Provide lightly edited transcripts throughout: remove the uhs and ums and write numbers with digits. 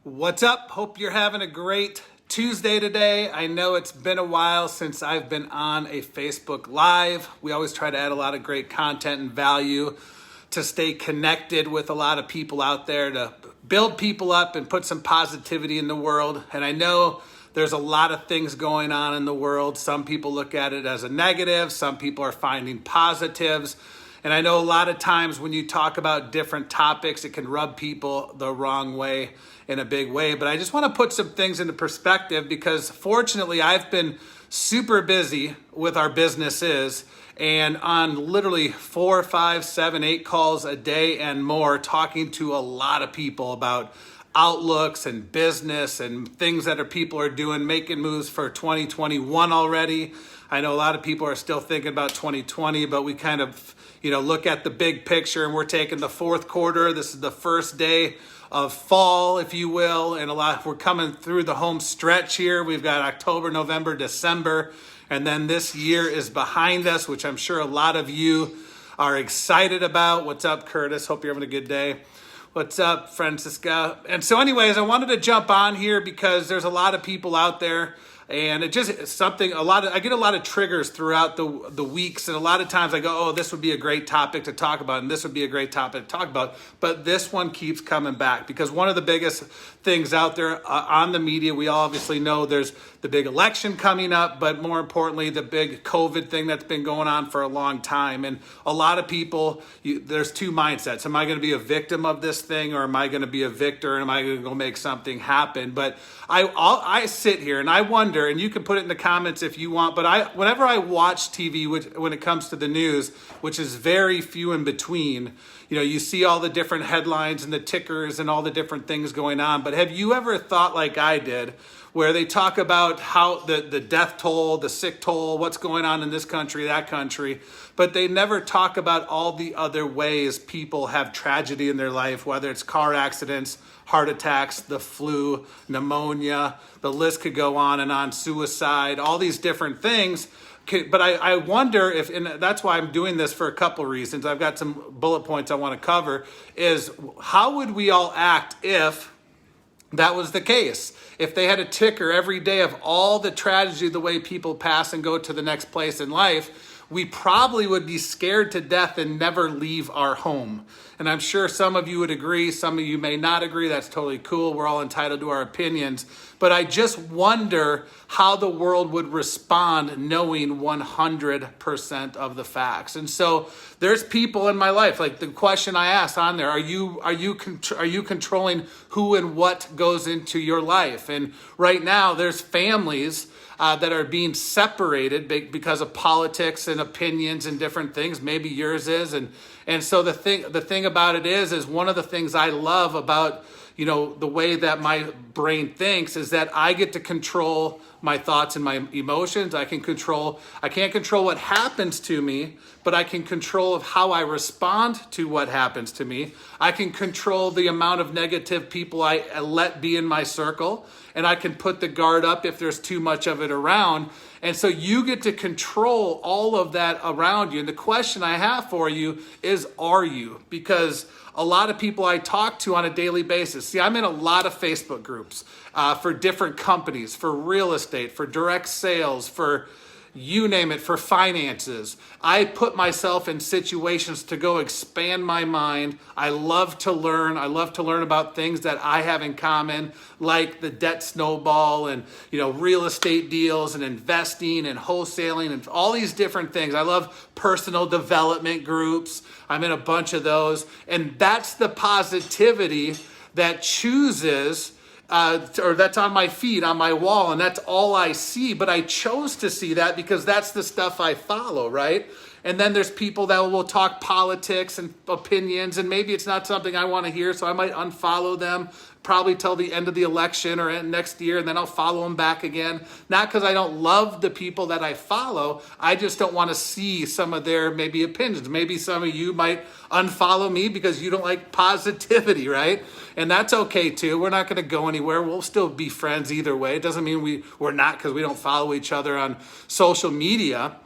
What's up? Hope you're having a great Tuesday today. I know it's been a while since I've been on a Facebook Live. We always try to add a lot of great content and value to stay connected with a lot of people out there, to build people up and put some positivity in the world. And I know there's a lot of things going on in the world. Some people look at it as a negative. Some people are finding positives. And I know a lot of times when you talk about different topics, it can rub people the wrong way in a big way. But I just want to put some things into perspective because fortunately I've been super busy with our businesses and on literally 4, 5, 7, 8 calls a day and more, talking to a lot of people about outlooks and business and things that people are doing, making moves for 2021 already. I know a lot of people are still thinking about 2020, but we kind of, look at the big picture and we're taking the fourth quarter. This is the first day of fall, if you will, and we're coming through the home stretch here. We've got October, November, December, and then this year is behind us, which I'm sure a lot of you are excited about. What's up, Curtis? Hope you're having a good day. What's up, Francisca? And so anyways, I wanted to jump on here because there's a lot of people out there and it just it's something I get a lot of triggers throughout the weeks, and a lot of times I go, oh, this would be a great topic to talk about, and this would be a great topic to talk about, but this one keeps coming back because one of the biggest things out there on the media, we all obviously know there's the big election coming up, but more importantly, the big COVID thing that's been going on for a long time. And a lot of people, there's two mindsets. Am I going to be a victim of this thing, or am I going to be a victor, and am I going to go make something happen? But I sit here and I wonder, and you can put it in the comments if you want, but whenever I watch TV, when it comes to the news, which is very few in between, you see all the different headlines and the tickers and all the different things going on. But have you ever thought like I did, where they talk about how the death toll, the sick toll, what's going on in this country, that country, but they never talk about all the other ways people have tragedy in their life, whether it's car accidents, heart attacks, the flu, pneumonia, the list could go on, suicide, all these different things. But I wonder if, and that's why I'm doing this for a couple reasons. I've got some bullet points I want to cover, is how would we all act if that was the case? If they had a ticker every day of all the tragedy, the way people pass and go to the next place in life, we probably would be scared to death and never leave our home. And I'm sure some of you would agree, some of you may not agree. That's totally cool. We're all entitled to our opinions. But I just wonder how the world would respond knowing 100% of the facts. And so there's people in my life, like the question I asked on there, are you controlling who and what goes into your life? And right now there's families that are being separated because of politics and opinions and different things. Maybe yours is. And so the thing about it is one of the things I love about the way that my brain thinks is that I get to control my thoughts and my emotions. I can't control what happens to me, but I can control of how I respond to what happens to me. I can control the amount of negative people I let be in my circle, and I can put the guard up if there's too much of it around. And so you get to control all of that around you. And the question I have for you is, are you? Because a lot of people I talk to on a daily basis, see, I'm in a lot of Facebook groups for different companies, for real estate, for direct sales, for you name it, for finances. I put myself in situations to go expand my mind. I love to learn. I love to learn about things that I have in common, like the debt snowball and, real estate deals and investing and wholesaling and all these different things. I love personal development groups. I'm in a bunch of those. And that's the positivity that chooses or that's on my feed, on my wall, and that's all I see. But I chose to see that because that's the stuff I follow, right? And then there's people that will talk politics and opinions, and maybe it's not something I want to hear, so I might unfollow them probably till the end of the election or next year, and then I'll follow them back again. Not because I don't love the people that I follow, I just don't want to see some of their maybe opinions. Maybe some of you might unfollow me because you don't like positivity, right? And that's okay too. We're not going to go anywhere. We'll still be friends either way. It doesn't mean we're not because we don't follow each other on social media,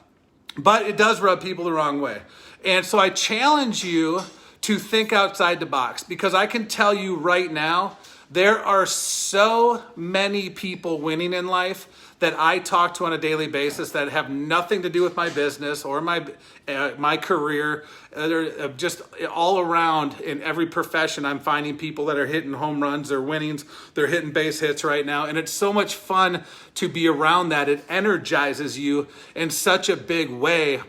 but it does rub people the wrong way. And so I challenge you to think outside the box, because I can tell you right now, There are so many people winning in life that I talk to on a daily basis that have nothing to do with my business or my career. They're just all around in every profession. I'm finding people that are hitting home runs, they're winnings, they're hitting base hits right now. And it's so much fun to be around that. It energizes you in such a big way.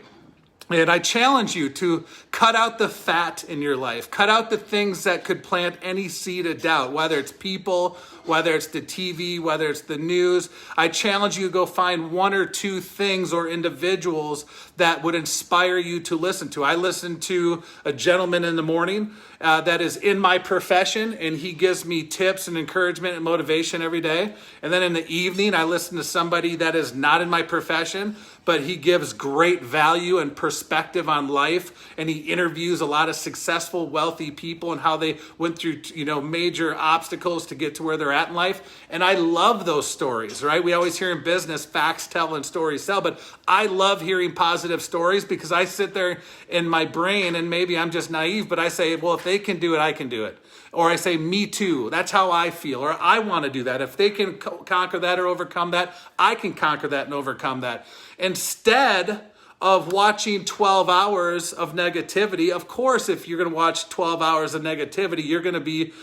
And I challenge you to cut out the fat in your life. Cut out the things that could plant any seed of doubt, whether it's people, whether it's the TV, whether it's the news. I challenge you to go find one or two things or individuals that would inspire you to listen to. I listen to a gentleman in the morning that is in my profession, and he gives me tips and encouragement and motivation every day. And then in the evening, I listen to somebody that is not in my profession, but he gives great value and perspective on life, and he interviews a lot of successful, wealthy people and how they went through, major obstacles to get to where they're at in life. And I love those stories, right? We always hear in business, facts tell and stories sell, but I love hearing positive stories because I sit there in my brain, and maybe I'm just naive, but I say, well, if they can do it, I can do it. Or I say, me too. That's how I feel. Or I want to do that. If they can conquer that or overcome that, I can conquer that and overcome that. Instead of watching 12 hours of negativity, of course, if you're going to watch 12 hours of negativity, you're going to be,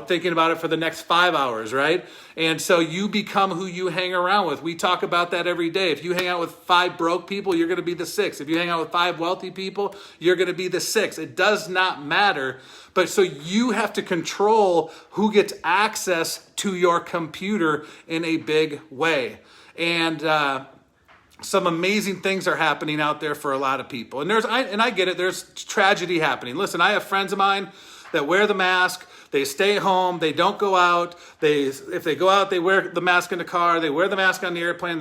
thinking about it for the next 5 hours, right? And so you become who you hang around with. We talk about that every day. If you hang out with 5 broke people, you're going to be the 6th. If you hang out with 5 wealthy people, you're going to be the 6th. It does not matter. But so you have to control who gets access to your computer in a big way. And some amazing things are happening out there for a lot of people. And I get it, there's tragedy happening. Listen, I have friends of mine that wear the mask, they stay home, they don't go out. If they go out, they wear the mask in the car, they wear the mask on the airplane,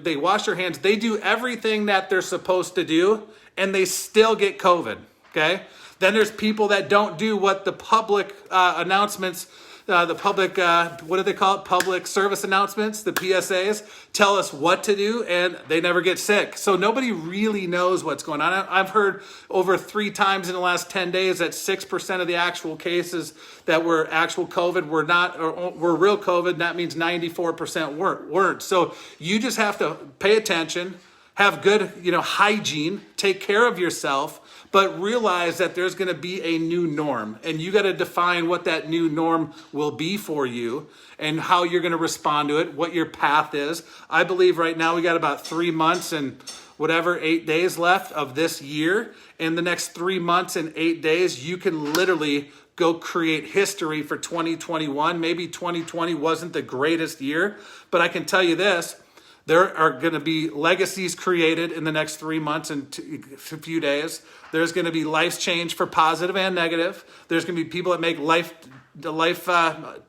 they wash their hands, they do everything that they're supposed to do, and they still get COVID, okay? Then there's people that don't do what the public announcements, what do they call it? Public service announcements, the PSAs, tell us what to do, and they never get sick. So nobody really knows what's going on. I've heard over 3 times in the last 10 days that 6% of the actual cases that were actual COVID were real COVID. That means 94% weren't. So you just have to pay attention, have good, hygiene, take care of yourself, but realize that there's going to be a new norm, and you got to define what that new norm will be for you and how you're going to respond to it, what your path is. I believe right now we got about 3 months and 8 days left of this year. In the next 3 months and 8 days, you can literally go create history for 2021. Maybe 2020 wasn't the greatest year, but I can tell you this. There are going to be legacies created in the next 3 months and a few days. There's going to be life change for positive and negative. There's going to be people that make life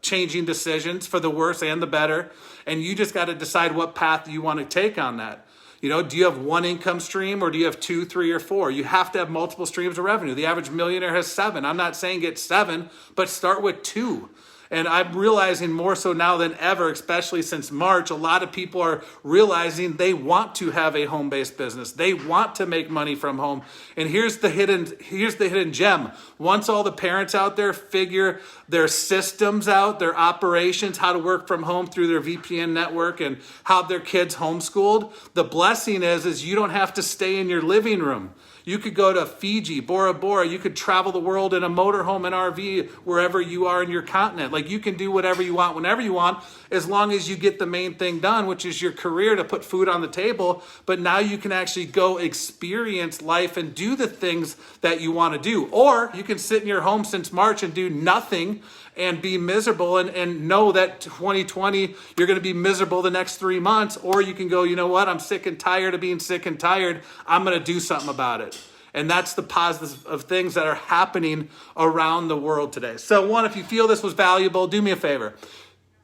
changing decisions for the worse and the better. And you just got to decide what path you want to take on that. Do you have one income stream, or do you have 2, 3, or 4? You have to have multiple streams of revenue. The average millionaire has 7. I'm not saying get 7, but start with 2. And I'm realizing more so now than ever, especially since March, a lot of people are realizing they want to have a home-based business. They want to make money from home. And here's the hidden gem. Once all the parents out there figure their systems out, their operations, how to work from home through their VPN network and how their kids homeschooled, the blessing is you don't have to stay in your living room. You could go to Fiji, Bora Bora. You could travel the world in a motorhome and RV wherever you are in your continent. Like, you can do whatever you want, whenever you want, as long as you get the main thing done, which is your career to put food on the table. But now you can actually go experience life and do the things that you want to do. Or you can sit in your home since March and do nothing and be miserable and know that 2020, you're going to be miserable the next 3 months. Or you can go, you know what? I'm sick and tired of being sick and tired. I'm going to do something about it. And that's the positive of things that are happening around the world today. So one, if you feel this was valuable, do me a favor.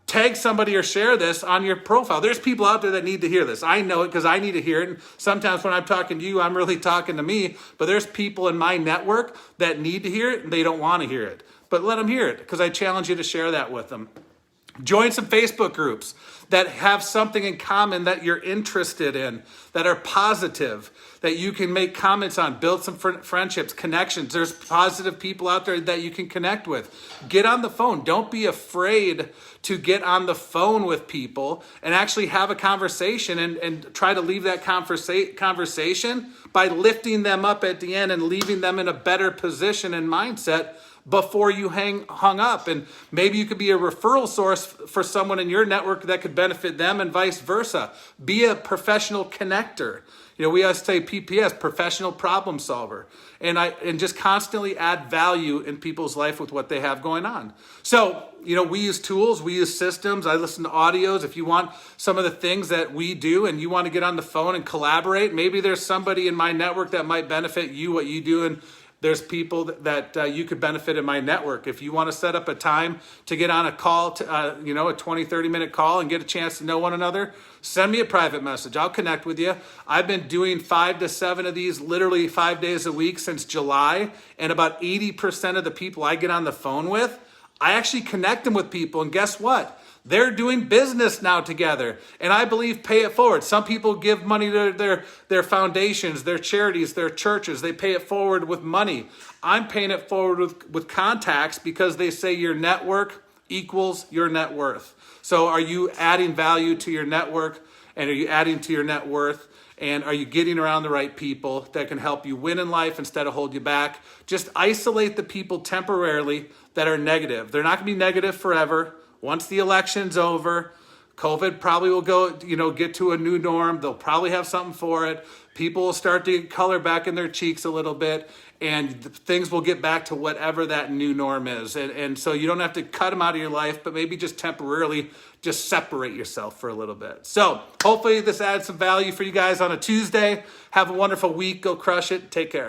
Tag somebody or share this on your profile. There's people out there that need to hear this. I know it because I need to hear it. And sometimes when I'm talking to you, I'm really talking to me. But there's people in my network that need to hear it and they don't want to hear it. But let them hear it, because I challenge you to share that with them. Join some Facebook groups that have something in common that you're interested in, that are positive, that you can make comments on, build some friendships, connections. There's positive people out there that you can connect with. Get on the phone. Don't be afraid to get on the phone with people and actually have a conversation and try to leave that conversation by lifting them up at the end and leaving them in a better position and mindset before you hung up. And maybe you could be a referral source for someone in your network that could benefit them, and vice versa. Be a professional connector. We always say PPS, professional problem solver. And just constantly add value in people's life with what they have going on. So, we use tools, we use systems. I listen to audios. If you want some of the things that we do and you want to get on the phone and collaborate, maybe there's somebody in my network that might benefit you, what you do, and there's people that you could benefit in my network. If you want to set up a time to get on a call, a 20, 30-minute call and get a chance to know one another, send me a private message. I'll connect with you. I've been doing 5 to 7 of these literally 5 days a week since July, and about 80% of the people I get on the phone with, I actually connect them with people, and guess what? They're doing business now together. And I believe pay it forward. Some people give money to their foundations, their charities, their churches. They pay it forward with money. I'm paying it forward with contacts because they say your network equals your net worth. So are you adding value to your network, and are you adding to your net worth? And are you getting around the right people that can help you win in life instead of hold you back? Just isolate the people temporarily that are negative. They're not going to be negative forever. Once the election's over, COVID probably will go, get to a new norm. They'll probably have something for it. People will start to get color back in their cheeks a little bit, and things will get back to whatever that new norm is. And so you don't have to cut them out of your life, but maybe just temporarily just separate yourself for a little bit. So hopefully this adds some value for you guys on a Tuesday. Have a wonderful week. Go crush it. Take care.